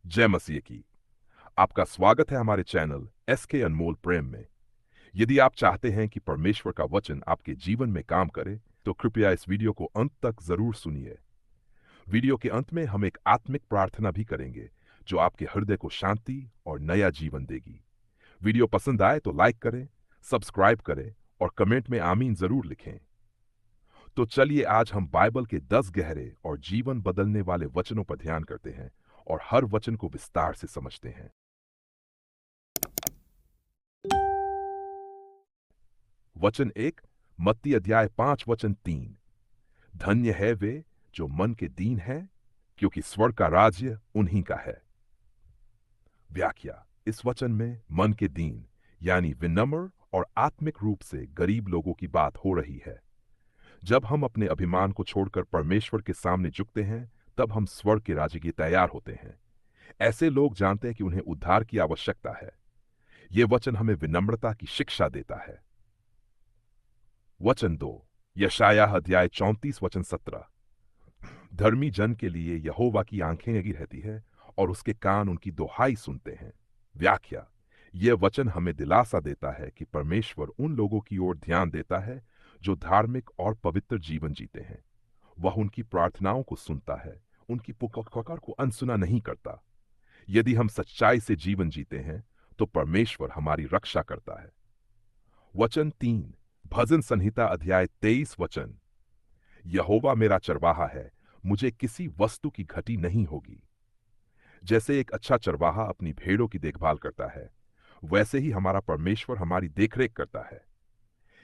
जय मसीह की। आपका स्वागत है हमारे चैनल एस के अनमोल प्रेम में। यदि आप चाहते हैं कि परमेश्वर का वचन आपके जीवन में काम करे तो कृपया इस वीडियो को अंत तक जरूर सुनिए। वीडियो के अंत में हम एक आत्मिक प्रार्थना भी करेंगे जो आपके हृदय को शांति और नया जीवन देगी। वीडियो पसंद आए तो लाइक करें, सब्सक्राइब करें और कमेंट में आमीन जरूर लिखें। तो चलिए आज हम बाइबल के 10 गहरे और जीवन बदलने वाले वचनों पर ध्यान करते हैं और हर वचन को विस्तार से समझते हैं। वचन 1, मत्ती अध्याय 5 वचन 3। धन्य है वे जो मन के दीन है, क्योंकि स्वर्ग का राज्य उन्हीं का है। व्याख्या। इस वचन में मन के दीन यानी विनम्र और आत्मिक रूप से गरीब लोगों की बात हो रही है। जब हम अपने अभिमान को छोड़कर परमेश्वर के सामने झुकते हैं तब हम स्वर्ग के राज्य के तैयार होते हैं। ऐसे लोग जानते हैं कि उन्हें उद्धार की आवश्यकता है। यह वचन हमें विनम्रता की शिक्षा देता है। वचन 2, यशायाह अध्याय 34 वचन 17। धर्मी जन के लिए यहोवा की आंखें लगी रहती है और उसके कान उनकी दुहाई सुनते हैं। व्याख्या। यह वचन हमें दिलासा देता है कि परमेश्वर उन लोगों की ओर ध्यान देता है जो धार्मिक और पवित्र जीवन जीते हैं। वह उनकी प्रार्थनाओं को सुनता है, उनकी पुकार को अनसुना नहीं करता। यदि हम सच्चाई से जीवन जीते हैं तो परमेश्वर हमारी रक्षा करता है। वचन 3, भजन संहिता अध्याय 23 वचन। यहोवा मेरा चरवाहा है, मुझे किसी वस्तु की घटी नहीं होगी। जैसे एक अच्छा चरवाहा अपनी भेड़ों की देखभाल करता है, वैसे ही हमारा परमेश्वर हमारी देखरेख करता है।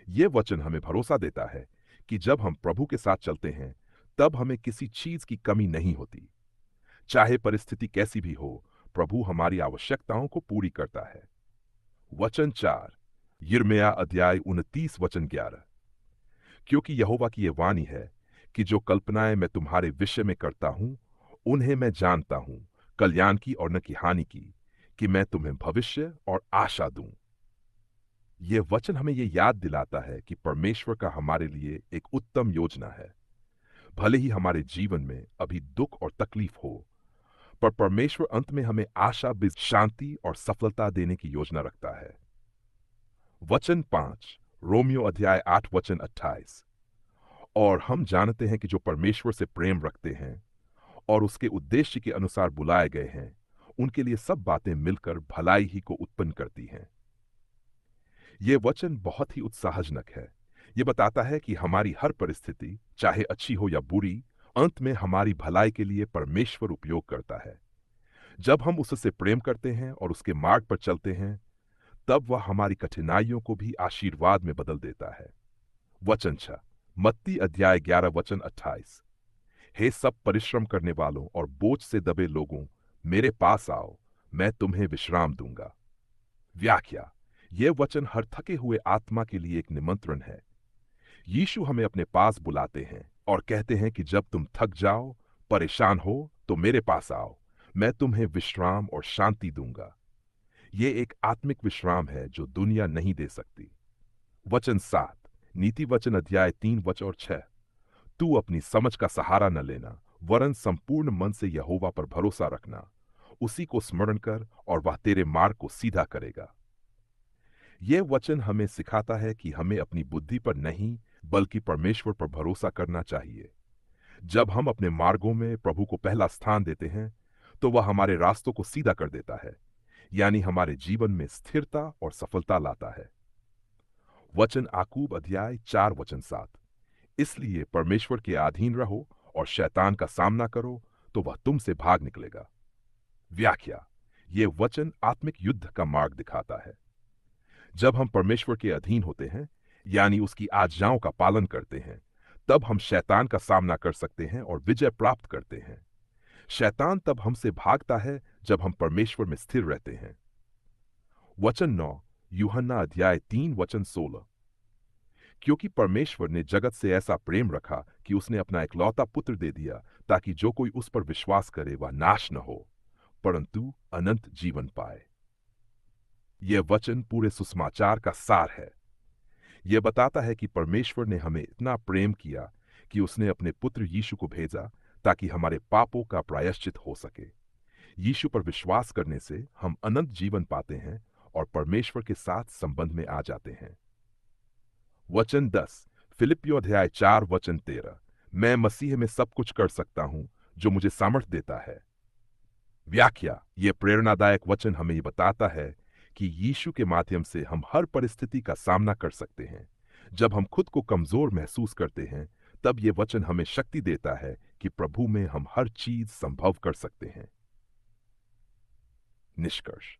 यह वचन हमें भरोसा देता है कि जब हम प्रभु के साथ चलते हैं तब हमें किसी चीज की कमी नहीं होती। चाहे परिस्थिति कैसी भी हो, प्रभु हमारी आवश्यकताओं को पूरी करता है। वचन 4, यिर्मयाह अध्याय 29 वचन 11। क्योंकि यहोवा की यह वाणी है कि जो कल्पनाएं मैं तुम्हारे विषय में करता हूं उन्हें मैं जानता हूं, कल्याण की और न की हानि की, कि मैं तुम्हें भविष्य और आशा दूं। यह वचन हमें यह याद दिलाता है कि परमेश्वर का हमारे लिए एक उत्तम योजना है। भले ही हमारे जीवन में अभी दुख और तकलीफ हो, पर परमेश्वर अंत में हमें आशा, शांति और सफलता देने की योजना रखता है। वचन 5, रोमियो अध्याय 8 वचन 28। और हम जानते हैं कि जो परमेश्वर से प्रेम रखते हैं और उसके उद्देश्य के अनुसार बुलाए गए हैं, उनके लिए सब बातें मिलकर भलाई ही को उत्पन्न करती हैं। यह वचन बहुत ही उत्साहजनक है। यह बताता है कि हमारी हर परिस्थिति, चाहे अच्छी हो या बुरी, अंत में हमारी भलाई के लिए परमेश्वर उपयोग करता है। जब हम उससे प्रेम करते हैं और उसके मार्ग पर चलते हैं, तब वह हमारी कठिनाइयों को भी आशीर्वाद में बदल देता है। वचन 6, मत्ती अध्याय 11 वचन 28। हे सब परिश्रम करने वालों और बोझ से दबे लोगों, मेरे पास आओ, मैं तुम्हें विश्राम दूंगा। व्याख्या। यह वचन हर थके हुए आत्मा के लिए एक निमंत्रण है। यीशु हमें अपने पास बुलाते हैं और कहते हैं कि जब तुम थक जाओ, परेशान हो, तो मेरे पास आओ, मैं तुम्हें विश्राम और शांति दूंगा। यह एक आत्मिक विश्राम है जो दुनिया नहीं दे सकती। वचन 7, नीति वचन अध्याय 3 वचन और 6। तू अपनी समझ का सहारा न लेना, वरन संपूर्ण मन से यहोवा पर भरोसा रखना। उसी को स्मरण कर और वह तेरे मार्ग को सीधा करेगा। यह वचन हमें सिखाता है कि हमें अपनी बुद्धि पर नहीं बल्कि परमेश्वर पर भरोसा करना चाहिए। जब हम अपने मार्गों में प्रभु को पहला स्थान देते हैं तो वह हमारे रास्तों को सीधा कर देता है, यानी हमारे जीवन में स्थिरता और सफलता लाता है। वचन याकूब अध्याय 4 वचन 7। इसलिए परमेश्वर के अधीन रहो और शैतान का सामना करो तो वह तुमसे भाग निकलेगा। व्याख्या। यह वचन आत्मिक युद्ध का मार्ग दिखाता है। जब हम परमेश्वर के अधीन होते हैं, यानी उसकी आज्ञाओं का पालन करते हैं, तब हम शैतान का सामना कर सकते हैं और विजय प्राप्त करते हैं। शैतान तब हमसे भागता है जब हम परमेश्वर में स्थिर रहते हैं। वचन 9, यूहन्ना अध्याय 3 वचन 16। क्योंकि परमेश्वर ने जगत से ऐसा प्रेम रखा कि उसने अपना इकलौता पुत्र दे दिया, ताकि जो कोई उस पर विश्वास करे वह नाश न हो, परंतु अनंत जीवन पाए। यह वचन पूरे सुसमाचार का सार है। यह बताता है कि परमेश्वर ने हमें इतना प्रेम किया कि उसने अपने पुत्र यीशु को भेजा ताकि हमारे पापों का प्रायश्चित हो सके। यीशु पर विश्वास करने से हम अनंत जीवन पाते हैं और परमेश्वर के साथ संबंध में आ जाते हैं। वचन 10, फिलिपियों अध्याय 4 वचन 13, मैं मसीह में सब कुछ कर सकता हूं जो मुझे सामर्थ्य देता है। व्याख्या, यह प्रेरणादायक वचन हमें ये बताता है कि यीशु के माध्यम से हम हर परिस्थिति का सामना कर सकते हैं। जब हम खुद को कमजोर महसूस करते हैं, तब यह वचन हमें शक्ति देता है कि प्रभु में हम हर चीज संभव कर सकते हैं। निष्कर्ष,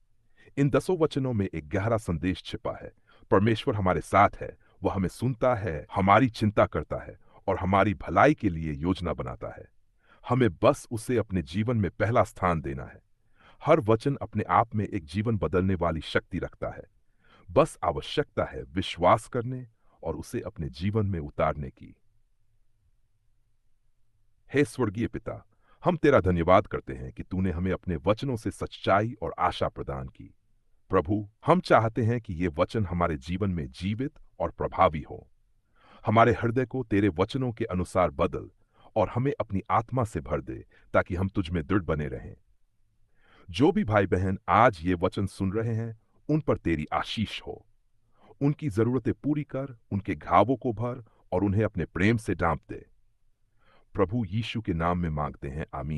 इन 10 वचनों में एक गहरा संदेश छिपा है। परमेश्वर हमारे साथ है, वह हमें सुनता है, हमारी चिंता करता है और हमारी भलाई के लिए योजना बनाता है। हमें बस उसे अपने जीवन में पहला स्थान देना है। हर वचन अपने आप में एक जीवन बदलने वाली शक्ति रखता है। बस आवश्यकता है विश्वास करने और उसे अपने जीवन में उतारने की। हे स्वर्गीय पिता, हम तेरा धन्यवाद करते हैं कि तूने हमें अपने वचनों से सच्चाई और आशा प्रदान की। प्रभु, हम चाहते हैं कि ये वचन हमारे जीवन में जीवित और प्रभावी हो। हमारे हृदय को तेरे वचनों के अनुसार बदल और हमें अपनी आत्मा से भर दे, ताकि हम तुझ में दृढ़ बने रहें। जो भी भाई बहन आज ये वचन सुन रहे हैं, उन पर तेरी आशीष हो। उनकी जरूरतें पूरी कर, उनके घावों को भर और उन्हें अपने प्रेम से ढांप दे। प्रभु यीशु के नाम में मांगते हैं, आमीन।